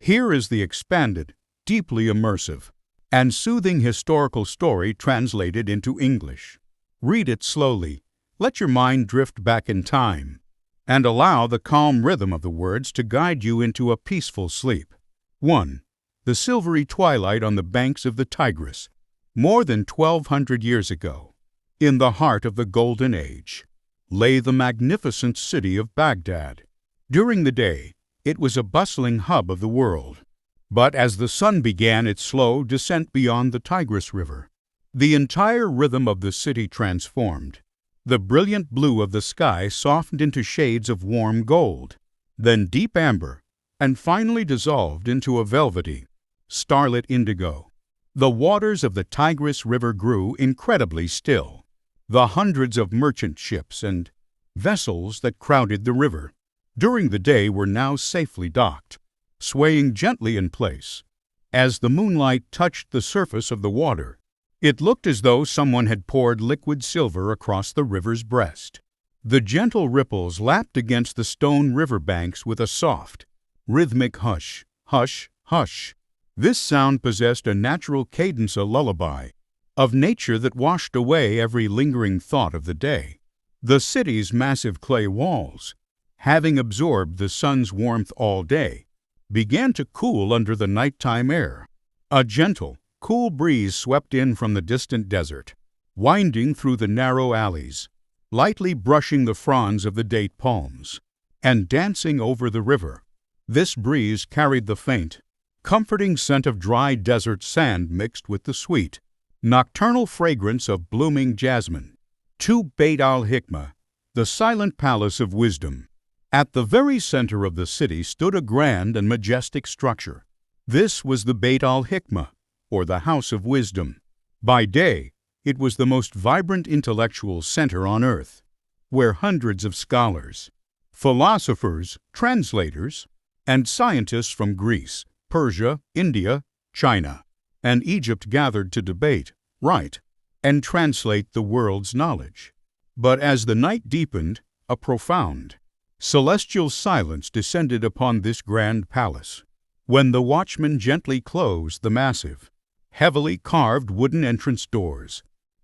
Here is the expanded, deeply immersive, and soothing historical story translated into English. Read it slowly, let your mind drift back in time, and allow the calm rhythm of the words to guide you into a peaceful sleep. 1. The silvery twilight on the banks of the Tigris, more than 1,200 years ago. In the heart of the Golden Age lay the magnificent city of Baghdad. During the day, it was a bustling hub of the world. But as the sun began its slow descent beyond the Tigris River, the entire rhythm of the city transformed. The brilliant blue of the sky softened into shades of warm gold, then deep amber, and finally dissolved into a velvety, starlit indigo. The waters of the Tigris River grew incredibly still. The hundreds of merchant ships and vessels that crowded the river during the day were now safely docked, swaying gently in place. As the moonlight touched the surface of the water, it looked as though someone had poured liquid silver across the river's breast. The gentle ripples lapped against the stone riverbanks with a soft, rhythmic hush, hush, hush. This sound possessed a natural cadence, a lullaby of nature that washed away every lingering thought of the day. The city's massive clay walls, having absorbed the sun's warmth all day, began to cool under the nighttime air. A gentle, cool breeze swept in from the distant desert, winding through the narrow alleys, lightly brushing the fronds of the date palms, and dancing over the river. This breeze carried the faint, comforting scent of dry desert sand mixed with the sweet, nocturnal fragrance of blooming jasmine. To Beit al-Hikmah, the silent palace of wisdom. At the very center of the city stood a grand and majestic structure. This was the Beit al-Hikmah, or the House of Wisdom. By day, it was the most vibrant intellectual center on earth, where hundreds of scholars, philosophers, translators, and scientists from Greece, Persia, India, China, and Egypt gathered to debate, write, and translate the world's knowledge. But as the night deepened, a profound, celestial silence descended upon this grand palace. When the watchman gently closed the massive, heavily carved wooden entrance doors,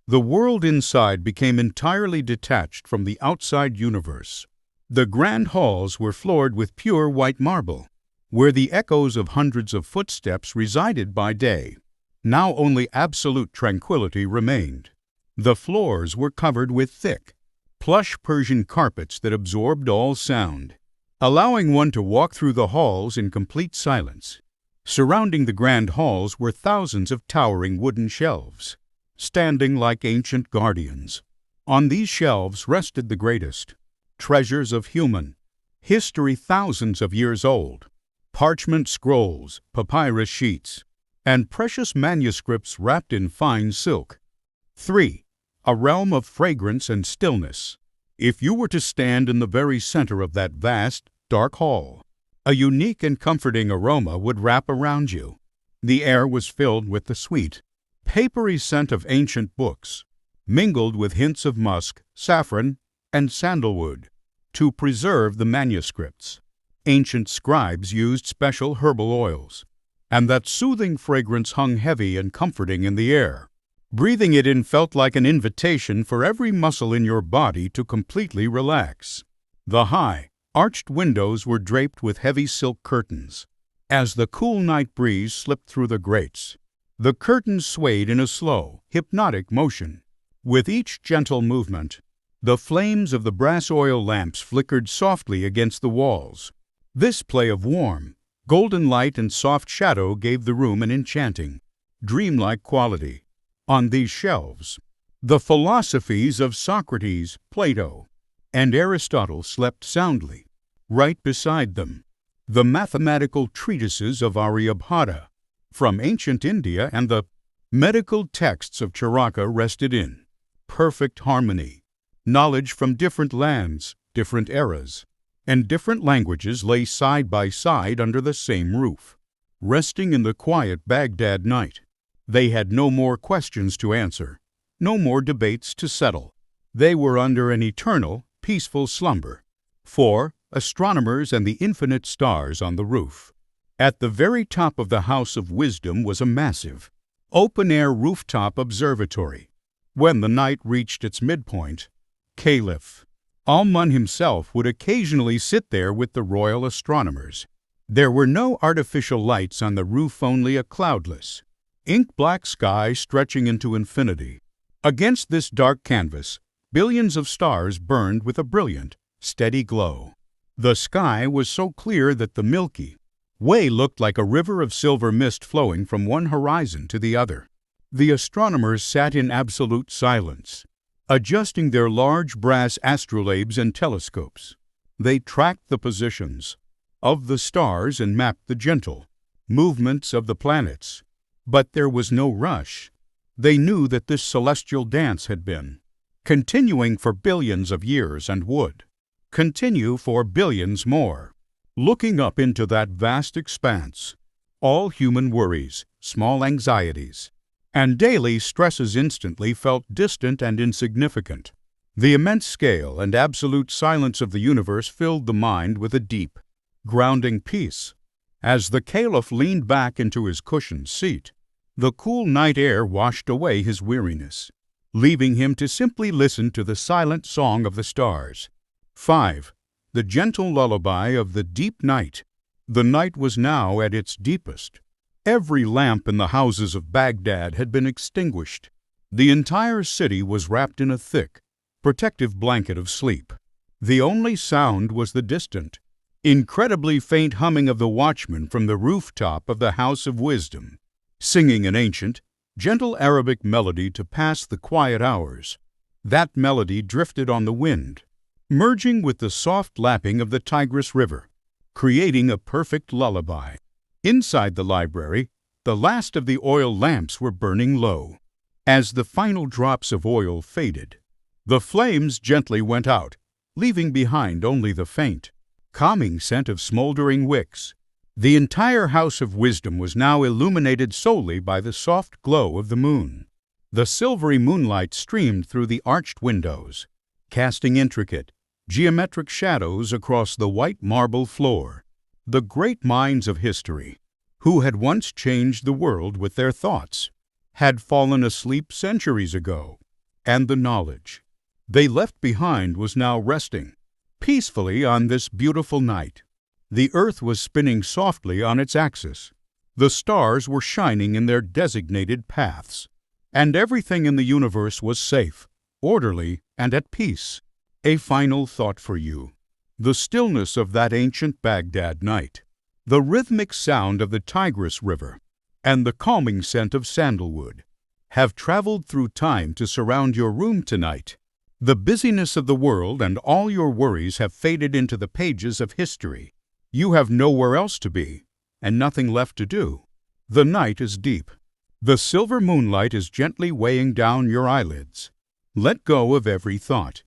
the world inside became entirely detached from the outside universe. The grand halls were floored with pure white marble, where the echoes of hundreds of footsteps resided by day. Now only absolute tranquility remained. The floors were covered with thick, plush Persian carpets that absorbed all sound, allowing one to walk through the halls in complete silence. Surrounding the grand halls were thousands of towering wooden shelves, standing like ancient guardians. On these shelves rested the greatest treasures of human history, thousands of years old. Parchment scrolls, papyrus sheets, and precious manuscripts wrapped in fine silk. 3. A realm of fragrance and stillness. If you were to stand in the very center of that vast, dark hall, a unique and comforting aroma would wrap around you. The air was filled with the sweet, papery scent of ancient books, mingled with hints of musk, saffron, and sandalwood. To preserve the manuscripts, ancient scribes used special herbal oils, and that soothing fragrance hung heavy and comforting in the air. Breathing it in felt like an invitation for every muscle in your body to completely relax. The high, arched windows were draped with heavy silk curtains. As the cool night breeze slipped through the grates, the curtains swayed in a slow, hypnotic motion. With each gentle movement, the flames of the brass oil lamps flickered softly against the walls. This play of warm, golden light and soft shadow gave the room an enchanting, dreamlike quality. On these shelves, the philosophies of Socrates, Plato, and Aristotle slept soundly. Right beside them, the mathematical treatises of Aryabhata from ancient India and the medical texts of Charaka rested in perfect harmony. Knowledge from different lands, different eras, and different languages lay side by side under the same roof. Resting in the quiet Baghdad night, they had no more questions to answer, no more debates to settle. They were under an eternal, peaceful slumber. 4. Astronomers and the infinite stars on the roof. At the very top of the House of Wisdom was a massive, open-air rooftop observatory. When the night reached its midpoint, Caliph Al-Mun himself would occasionally sit there with the royal astronomers. There were no artificial lights on the roof, only a cloudless, ink-black sky stretching into infinity. Against this dark canvas, billions of stars burned with a brilliant, steady glow. The sky was so clear that the Milky Way looked like a river of silver mist flowing from one horizon to the other. The astronomers sat in absolute silence, adjusting their large brass astrolabes and telescopes. They tracked the positions of the stars and mapped the gentle movements of the planets. But there was no rush. They knew that this celestial dance had been continuing for billions of years and would continue for billions more. Looking up into that vast expanse, all human worries, small anxieties, and daily stresses instantly felt distant and insignificant. The immense scale and absolute silence of the universe filled the mind with a deep, grounding peace. As the Caliph leaned back into his cushioned seat, the cool night air washed away his weariness, leaving him to simply listen to the silent song of the stars. 5. The gentle lullaby of the deep night. The night was now at its deepest. Every lamp in the houses of Baghdad had been extinguished. The entire city was wrapped in a thick, protective blanket of sleep. The only sound was the distant, incredibly faint humming of the watchman from the rooftop of the House of Wisdom, singing an ancient, gentle Arabic melody to pass the quiet hours. That melody drifted on the wind, merging with the soft lapping of the Tigris River, creating a perfect lullaby. Inside the library, the last of the oil lamps were burning low. As the final drops of oil faded, the flames gently went out, leaving behind only the faint, calming scent of smoldering wicks. The entire House of Wisdom was now illuminated solely by the soft glow of the moon. The silvery moonlight streamed through the arched windows, casting intricate, geometric shadows across the white marble floor. The great minds of history, who had once changed the world with their thoughts, had fallen asleep centuries ago, and the knowledge they left behind was now resting peacefully on this beautiful night. The earth was spinning softly on its axis. The stars were shining in their designated paths, and everything in the universe was safe, orderly, and at peace. A final thought for you. The stillness of that ancient Baghdad night, the rhythmic sound of the Tigris River, and the calming scent of sandalwood have traveled through time to surround your room tonight. The busyness of the world and all your worries have faded into the pages of history. You have nowhere else to be, and nothing left to do. The night is deep. The silver moonlight is gently weighing down your eyelids. Let go of every thought,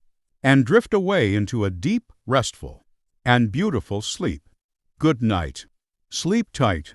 and drift away into a deep, restful, and beautiful sleep. Good night. Sleep tight.